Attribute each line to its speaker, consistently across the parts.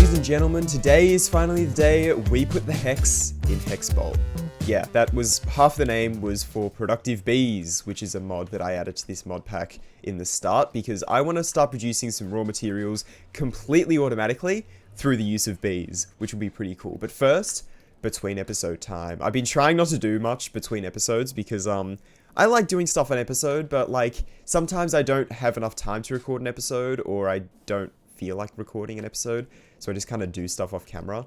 Speaker 1: ladies and gentlemen, today is finally the day we put the hex in HexBolt. Yeah, that was half the name was for productive bees, which is a mod that I added to this mod pack in the start because I want to start producing some raw materials completely automatically through the use of bees, which will be pretty cool. But first, between episode time. I've been trying not to do much between episodes because I like doing stuff on episode, but like sometimes I don't have enough time to record an episode or I don't feel like recording an episode, so I just kind of do stuff off camera.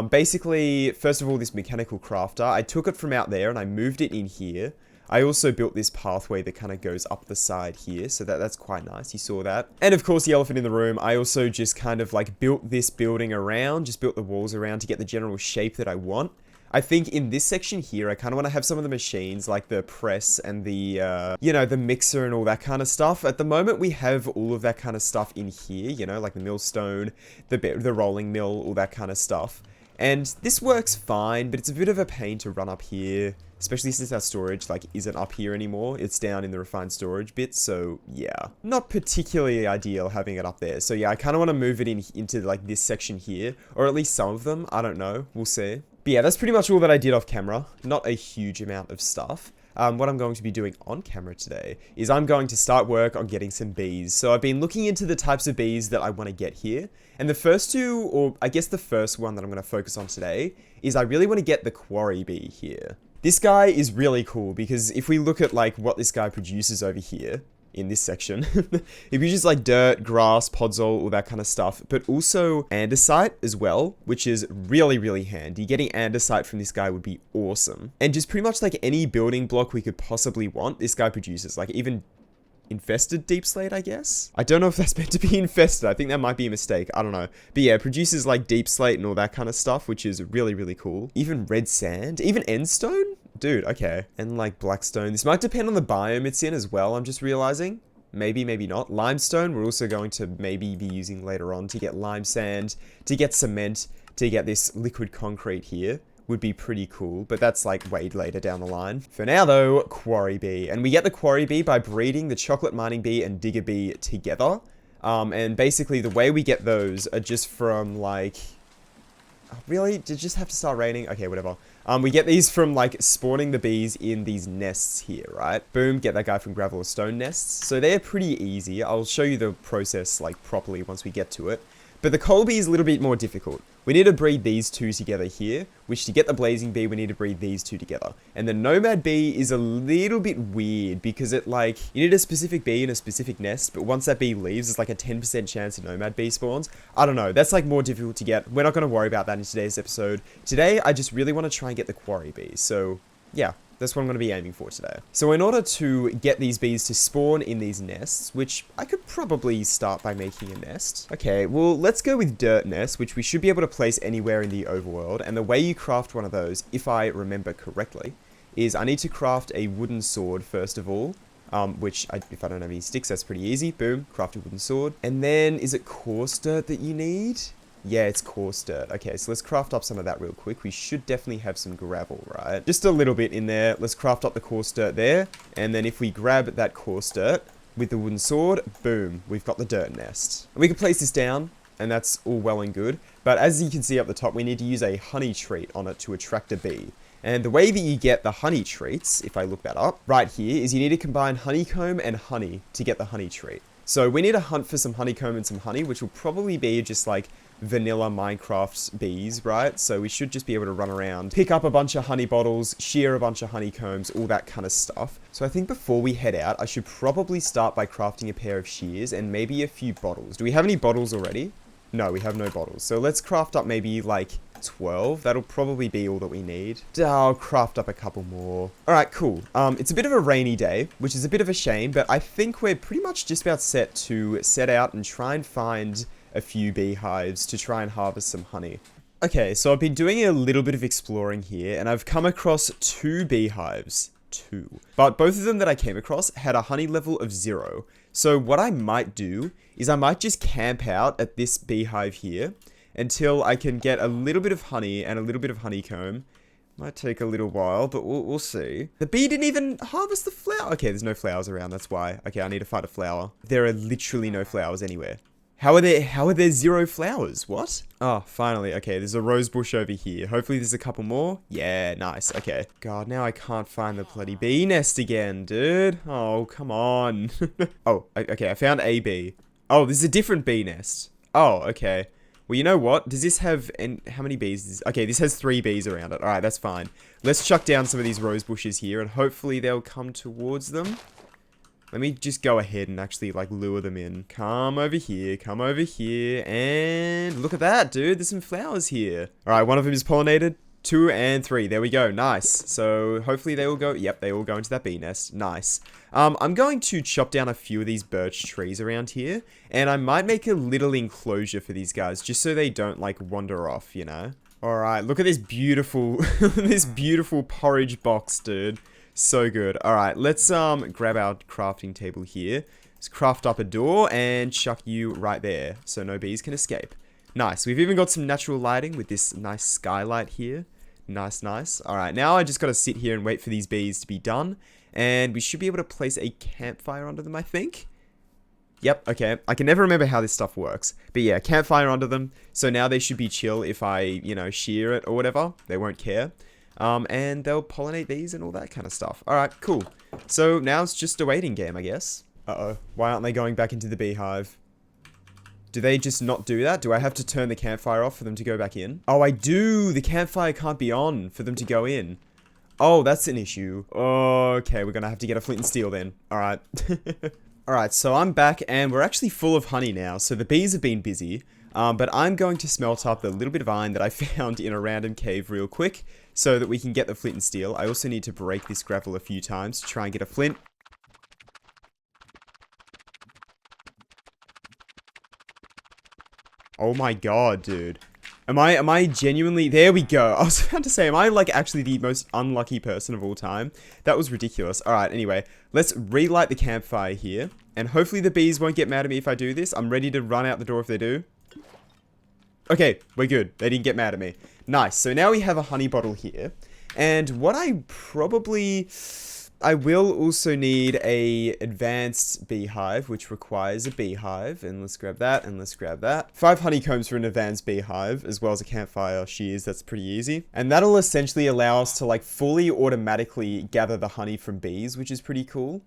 Speaker 1: Basically, first of all, this mechanical crafter, I took it from out there and I moved it in here. I also built this pathway that kind of goes up the side here, so that's quite nice, you saw that. And of course, the elephant in the room, I also just kind of like built this building around, just built the walls around to get the general shape that I want. I think in this section here, I kind of want to have some of the machines, like the press and the, you know, the mixer and all that kind of stuff. At the moment, we have all of that kind of stuff in here, you know, like the millstone, the rolling mill, all that kind of stuff. And this works fine, but it's a bit of a pain to run up here, especially since our storage, like, isn't up here anymore. It's down in the refined storage bit, so yeah. Not particularly ideal having it up there. So yeah, I kind of want to move it into, like, this section here, or at least some of them. I don't know. We'll see. But yeah, that's pretty much all that I did off camera. Not a huge amount of stuff. What I'm going to be doing on camera today is I'm going to start work on getting some bees. So I've been looking into the types of bees that I want to get here. And the first two, or I guess the first one that I'm going to focus on today, is I really want to get the Quarry bee here. This guy is really cool because if we look at like what this guy produces over here, in this section, he produces like dirt, grass, podzol, all that kind of stuff, but also andesite as well, which is really, really handy. Getting andesite from this guy would be awesome. And just pretty much like any building block we could possibly want, this guy produces, like even infested deep slate, I guess? I don't know if that's meant to be infested. I think that might be a mistake. I don't know. But yeah, it produces like deep slate and all that kind of stuff, which is really, really cool. Even red sand, even endstone? Dude, okay. And like blackstone. This might depend on the biome it's in as well, I'm just realizing. Maybe, maybe not. Limestone, we're also going to maybe be using later on to get lime sand, to get cement, to get this liquid concrete here. Would be pretty cool, but that's like way later down the line. For now though, Quarry bee. And we get the Quarry bee by breeding the chocolate mining bee and digger bee together. And basically the way we get those are just from like... Really? Did it just have to start raining? Okay, whatever. We get these from like spawning the bees in these nests here, right? Boom, get that guy from gravel or stone nests. So they're pretty easy. I'll show you the process like properly once we get to it. But the coal bee is a little bit more difficult. We need to breed these two together here, which to get the blazing bee, we need to breed these two together. And the nomad bee is a little bit weird because it like, you need a specific bee in a specific nest, but once that bee leaves, it's like a 10% chance a nomad bee spawns. I don't know, that's like more difficult to get. We're not going to worry about that in today's episode. Today, I just really want to try and get the Quarry bee. So yeah. That's what I'm going to be aiming for today. So in order to get these bees to spawn in these nests, which I could probably start by making a nest. Okay, well, let's go with dirt nests, which we should be able to place anywhere in the overworld. And the way you craft one of those, if I remember correctly, is I need to craft a wooden sword first of all. Which, if I don't have any sticks, that's pretty easy. Boom, craft a wooden sword. And then, is it coarse dirt that you need? Yeah, it's coarse dirt. Okay, so let's craft up some of that real quick. We should definitely have some gravel, right? Just a little bit in there. Let's craft up the coarse dirt there. And then if we grab that coarse dirt with the wooden sword, boom, we've got the dirt nest. And we can place this down, and that's all well and good. But as you can see up the top, we need to use a honey treat on it to attract a bee. And the way that you get the honey treats, if I look that up, right here, is you need to combine honeycomb and honey to get the honey treat. So we need to hunt for some honeycomb and some honey, which will probably be just like vanilla Minecraft bees, right? So we should just be able to run around, pick up a bunch of honey bottles, shear a bunch of honeycombs, all that kind of stuff. So I think before we head out, I should probably start by crafting a pair of shears and maybe a few bottles. Do we have any bottles already? No, we have no bottles. So let's craft up maybe like 12. That'll probably be all that we need. I'll craft up a couple more. All right, cool. It's a bit of a rainy day, which is a bit of a shame, but I think we're pretty much just about set to set out and try and find a few beehives to try and harvest some honey. Okay, so I've been doing a little bit of exploring here, and I've come across 2 beehives. 2. But both of them that I came across had a honey level of 0. So what I might do is I might just camp out at this beehive here until I can get a little bit of honey and a little bit of honeycomb. Might take a little while, but we'll see. The bee didn't even harvest the flower. Okay, there's no flowers around, that's why. Okay, I need to find a flower. There are literally no flowers anywhere. How are there 0 flowers? What? Oh, finally. Okay, there's a rose bush over here. Hopefully there's a couple more. Yeah, nice. Okay. God, now I can't find the bloody bee nest again, dude. Oh, come on. Oh, okay, I found a bee. Oh, this is a different bee nest. Oh, okay. Well, you know what? Does this have... how many bees? Okay, this has 3 bees around it. Alright, that's fine. Let's chuck down some of these rose bushes here, and hopefully they'll come towards them. Let me just go ahead and actually, like, lure them in. Come over here, and look at that, dude. There's some flowers here. Alright, one of them is pollinated. 2 and 3. There we go. Nice. So, hopefully they will go... Yep, they will go into that bee nest. Nice. I'm going to chop down a few of these birch trees around here, and I might make a little enclosure for these guys, just so they don't, like, wander off, you know? Alright, look at this beautiful, this beautiful porridge box, dude. So good. Alright, let's grab our crafting table here. Let's craft up a door and chuck you right there so no bees can escape. Nice. We've even got some natural lighting with this nice skylight here. Nice, nice. Alright, now I just gotta sit here and wait for these bees to be done. And we should be able to place a campfire under them, I think. Yep, okay. I can never remember how this stuff works. But yeah, campfire under them. So now they should be chill if I, you know, shear it or whatever. They won't care. And they'll pollinate these and all that kind of stuff. Alright, cool. So now it's just a waiting game, I guess. Uh-oh. Why aren't they going back into the beehive? Do they just not do that? Do I have to turn the campfire off for them to go back in? Oh, I do! The campfire can't be on for them to go in. Oh, that's an issue. Okay, we're gonna have to get a flint and steel then. Alright. Alright, so I'm back and we're actually full of honey now. So the bees have been busy. But I'm going to smelt up the little bit of iron that I found in a random cave real quick, so that we can get the flint and steel. I also need to break this gravel a few times to try and get a flint. Oh my god, dude. Am I genuinely... There we go. I was about to say, am I, like, actually the most unlucky person of all time? That was ridiculous. Alright, anyway. Let's relight the campfire here. And hopefully the bees won't get mad at me if I do this. I'm ready to run out the door if they do. Okay, we're good. They didn't get mad at me. Nice. So now we have a honey bottle here. And what I will also need a advanced beehive, which requires a beehive. And let's grab that, and let's grab that. 5 honeycombs for an advanced beehive, as well as a campfire shears. That's pretty easy. And that'll essentially allow us to, like, fully automatically gather the honey from bees, which is pretty cool.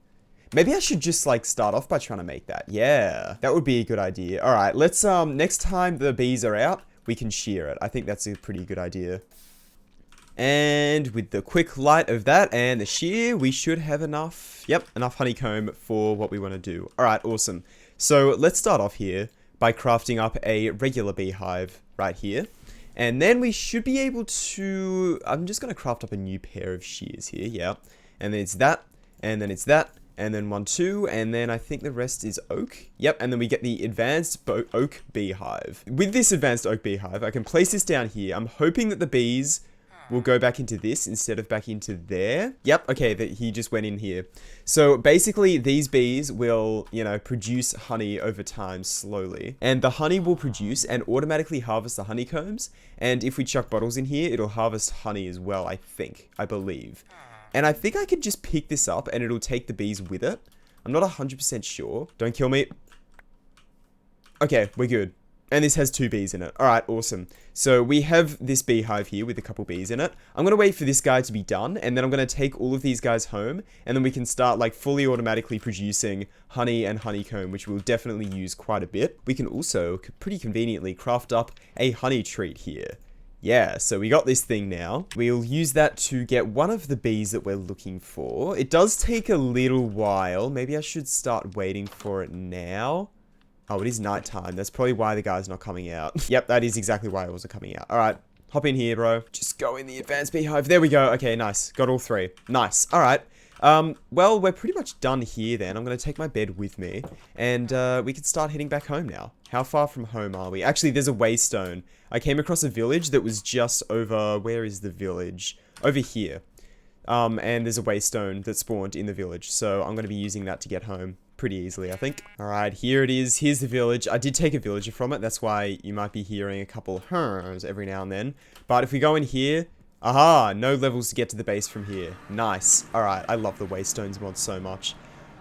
Speaker 1: Maybe I should just, like, start off by trying to make that. Yeah, that would be a good idea. Alright, let's, next time the bees are out, we can shear it. I think that's a pretty good idea. And with the quick light of that and the shear, we should have enough, yep, enough honeycomb for what we want to do. Alright, awesome. So, let's start off here by crafting up a regular beehive right here. And then we should be able to... I'm just going to craft up a new pair of shears here, yeah. And then it's that, and then it's that. And then 1, 2, and then I think the rest is oak. Yep, and then we get the advanced oak beehive. With this advanced oak beehive, I can place this down here. I'm hoping that the bees will go back into this instead of back into there. Yep, okay, he just went in here. So basically, these bees will, you know, produce honey over time slowly. And the honey will produce and automatically harvest the honeycombs. And if we chuck bottles in here, it'll harvest honey as well, I believe. And I think I could just pick this up and it'll take the bees with it. I'm not 100% sure. Don't kill me. Okay, we're good. And this has 2 bees in it. Alright, awesome. So we have this beehive here with a couple bees in it. I'm going to wait for this guy to be done. And then I'm going to take all of these guys home. And then we can start, like, fully automatically producing honey and honeycomb, which we'll definitely use quite a bit. We can also pretty conveniently craft up a honey treat here. Yeah, so we got this thing now. We'll use that to get one of the bees that we're looking for. It does take a little while. Maybe I should start waiting for it now. Oh, it is nighttime. That's probably why the guy's not coming out. Yep, that is exactly why it wasn't coming out. Alright, hop in here, bro. Just go in the advanced beehive. There we go. Okay, nice. Got all 3. Nice. Alright. Well, we're pretty much done here then. I'm going to take my bed with me. And, we can start heading back home now. How far from home are we? Actually, there's a waystone. I came across a village that was just over... Where is the village? Over here. And there's a waystone that spawned in the village. So I'm going to be using that to get home pretty easily, I think. Alright, here it is. Here's the village. I did take a villager from it. That's why you might be hearing a couple hers every now and then. But if we go in here... Aha! No levels to get to the base from here. Nice. Alright, I love the Waystones mod so much.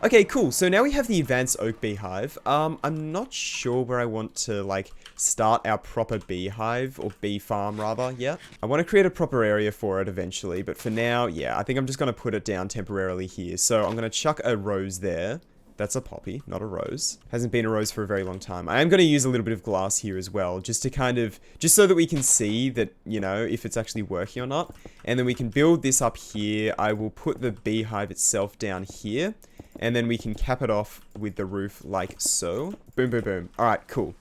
Speaker 1: Okay, cool. So now we have the advanced oak beehive. I'm not sure where I want to, like, start our proper beehive, or bee farm, rather, yet. I want to create a proper area for it eventually, but for now, yeah, I think I'm just going to put it down temporarily here. So I'm going to chuck a rose there. That's a poppy, not a rose. Hasn't been a rose for a very long time. I am going to use a little bit of glass here as well, just to kind of, just so that we can see that, you know, if it's actually working or not. And then we can build this up here. I will put the beehive itself down here. And then we can cap it off with the roof like so. Boom, boom, boom. All right, cool.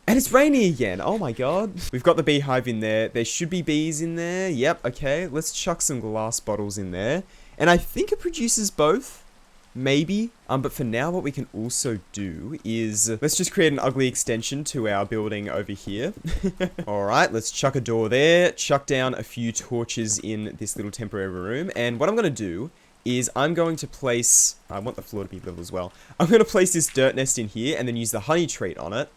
Speaker 1: And it's raining again. Oh my god. We've got the beehive in there. There should be bees in there. Yep, okay. Let's chuck some glass bottles in there. And I think it produces both. Maybe. But for now, what we can also do is... let's just create an ugly extension to our building over here. Alright, let's chuck a door there. Chuck down a few torches in this little temporary room. And what I'm going to do is I'm going to place... I want the floor to be level as well. I'm going to place this dirt nest in here and then use the honey treat on it.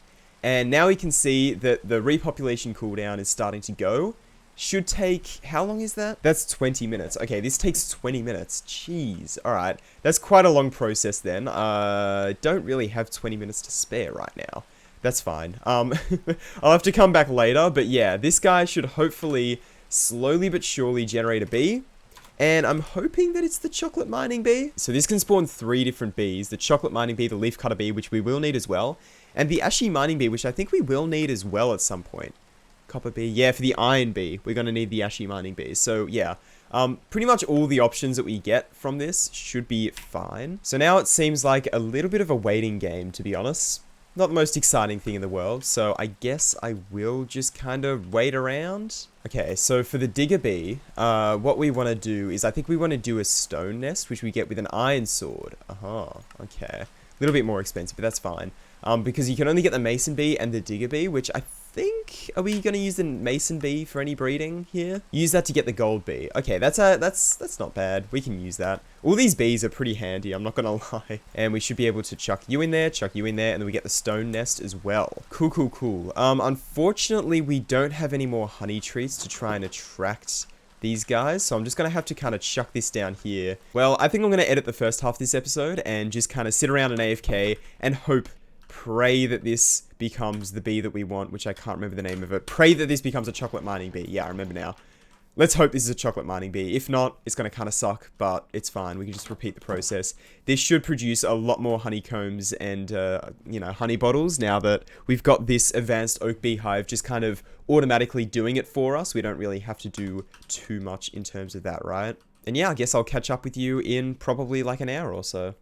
Speaker 1: And now we can see that the repopulation cooldown is starting to go. Should take... how long is that? That's 20 minutes. Okay, this takes 20 minutes. Jeez. Alright. That's quite a long process then. Don't really have 20 minutes to spare right now. That's fine. I'll have to come back later. But yeah, this guy should hopefully slowly but surely generate a bee. And I'm hoping that it's the chocolate mining bee. So this can spawn 3 different bees. The chocolate mining bee, the leaf cutter bee, which we will need as well. And the ashy mining bee, which I think we will need as well at some point. Copper bee. Yeah, for the iron bee, we're going to need the ashy mining bee. So yeah, pretty much all the options that we get from this should be fine. So now it seems like a little bit of a waiting game, to be honest. Not the most exciting thing in the world, so I guess I will just kind of wait around. Okay, so for the digger bee, what we want to do is I think we want to do a stone nest, which we get with an iron sword. Okay. A little bit more expensive, but that's fine. Because you can only get the mason bee and the digger bee, which I think... are we going to use the mason bee for any breeding here? Use that to get the gold bee. Okay, that's not bad. We can use that. All these bees are pretty handy, I'm not going to lie. And we should be able to chuck you in there, and then we get the stone nest as well. Cool, cool, cool. Unfortunately, we don't have any more honey treats to try and attract these guys, so I'm just going to have to kind of chuck this down here. Well, I think I'm going to edit the first half of this episode and just kind of sit around in AFK and pray that this becomes the bee that we want, which I can't remember the name of it. Pray that this becomes a chocolate mining bee. Yeah, I remember now. Let's hope this is a chocolate mining bee. If not, it's going to kind of suck, but it's fine. We can just repeat the process. This should produce a lot more honeycombs and, you know, honey bottles now that we've got this advanced oak beehive just kind of automatically doing it for us. We don't really have to do too much in terms of that, right? And yeah, I guess I'll catch up with you in probably like an hour or so.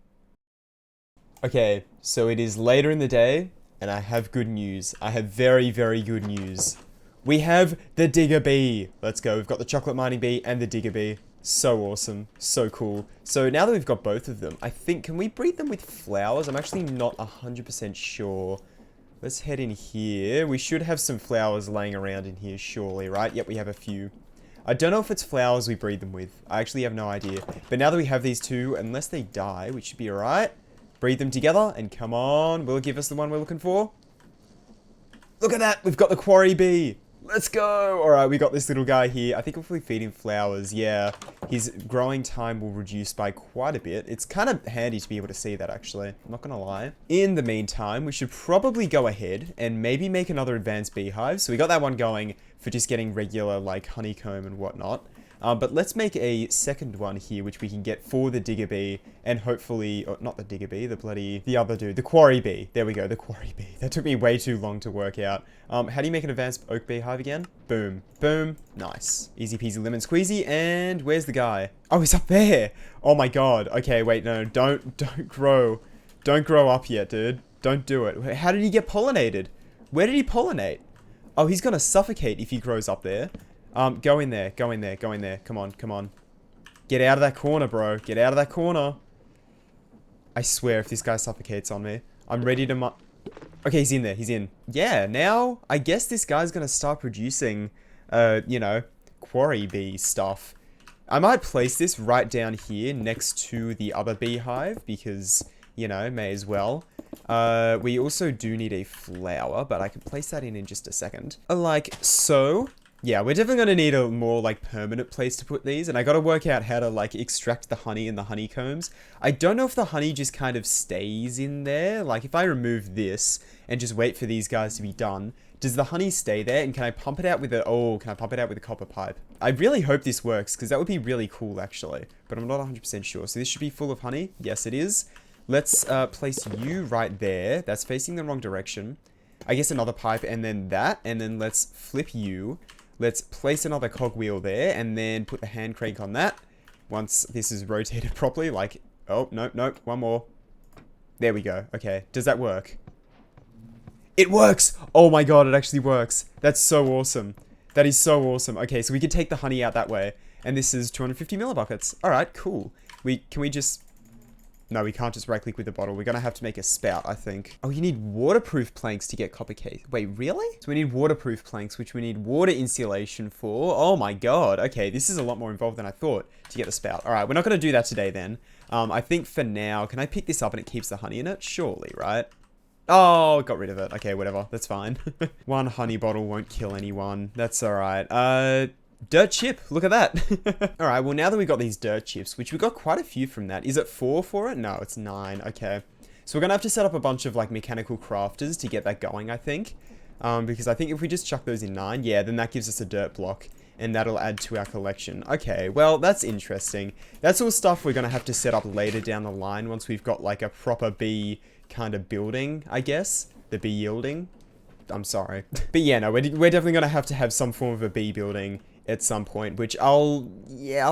Speaker 1: Okay, so it is later in the day, and I have good news. I have very, very good news. We have the digger bee. Let's go. We've got the chocolate mining bee and the digger bee. So awesome. So cool. So now that we've got both of them, I think, can we breed them with flowers? I'm actually not 100% sure. Let's head in here. We should have some flowers laying around in here, surely, right? Yep, we have a few. I don't know if it's flowers we breed them with. I actually have no idea. But now that we have these two, unless they die, we should be alright. Breed them together, and come on, will it give us the one we're looking for? Look at that, we've got the quarry bee. Let's go. Alright, we got this little guy here. I think if we feed him flowers, yeah, his growing time will reduce by quite a bit. It's kind of handy to be able to see that, actually. I'm not gonna lie. In the meantime, we should probably go ahead and maybe make another advanced beehive. So we got that one going for just getting regular, like, honeycomb and whatnot. But let's make a second one here, which we can get for the digger bee, and hopefully, or not the digger bee, the other dude, the quarry bee. There we go, the quarry bee. That took me way too long to work out. How do you make an advanced oak beehive again? Boom, boom, nice. Easy peasy lemon squeezy, and where's the guy? Oh, he's up there. Oh my god. Okay, wait, no, don't grow. Don't grow up yet, dude. Don't do it. How did he get pollinated? Where did he pollinate? Oh, he's gonna suffocate if he grows up there. Go in there, go in there, go in there. Come on, come on. Get out of that corner, bro. Get out of that corner. I swear, if this guy suffocates on me, I'm ready to okay, he's in there, he's in. Yeah, now, I guess this guy's gonna start producing, you know, quarry bee stuff. I might place this right down here next to the other beehive, because, you know, may as well. We also do need a flower, but I can place that in just a second. Like so. Yeah, we're definitely going to need a more, like, permanent place to put these, and I got to work out how to, like, extract the honey in the honeycombs. I don't know if the honey just kind of stays in there. Like, if I remove this and just wait for these guys to be done, does the honey stay there, and can I pump it out with a... Oh, can I pump it out with a copper pipe? I really hope this works, because that would be really cool, actually. But I'm not 100% sure. So this should be full of honey. Yes, it is. Let's place you right there. That's facing the wrong direction. I guess another pipe, and then that, and then let's flip you. Let's place another cogwheel there, and then put the hand crank on that. Once this is rotated properly, like... Oh, nope, nope, one more. There we go. Okay, does that work? It works! Oh my god, it actually works. That's so awesome. That is so awesome. Okay, so we can take the honey out that way. And this is 250 millibuckets. Alright, cool. Can we just... No, we can't just right-click with the bottle. We're going to have to make a spout, I think. Oh, you need waterproof planks to get copper case. Wait, really? So we need waterproof planks, which we need water insulation for. Oh my god. Okay, this is a lot more involved than I thought to get the spout. All right, we're not going to do that today then. I think for now, can I pick this up and it keeps the honey in it? Surely, right? Oh, got rid of it. Okay, whatever. That's fine. One honey bottle won't kill anyone. That's all right. Dirt chip, look at that. All right, well, now that we've got these dirt chips, which we got quite a few from that. Is it 4 for it? No, it's 9. Okay. So we're going to have to set up a bunch of, like, mechanical crafters to get that going, I think. Because I think if we just chuck those in 9, yeah, then that gives us a dirt block. And that'll add to our collection. Okay, well, that's interesting. That's all stuff we're going to have to set up later down the line once we've got, like, a proper bee kind of building, I guess. The bee yielding. I'm sorry. But yeah, no, we're definitely going to have some form of a bee building at some point, which I'll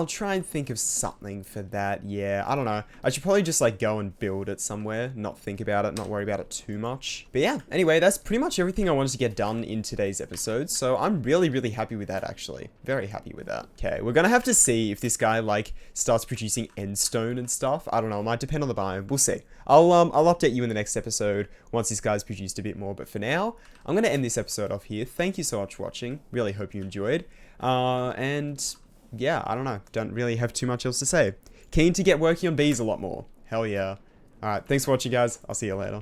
Speaker 1: try and think of something for that. Yeah, I don't know. I should probably just, like, go and build it somewhere, not think about it, not worry about it too much. But yeah, anyway, that's pretty much everything I wanted to get done in today's episode, so I'm really, really happy with that, actually. Very happy with that. Okay, we're gonna have to see if this guy, like, starts producing endstone and stuff. I don't know, it might depend on the biome. We'll see. I'll update you in the next episode once this guy's produced a bit more, but for now, I'm gonna end this episode off here. Thank you so much for watching. Really hope you enjoyed. And yeah, I don't know. Don't really have too much else to say. Keen to get working on bees a lot more. Hell yeah. Alright, thanks for watching, guys. I'll see you later.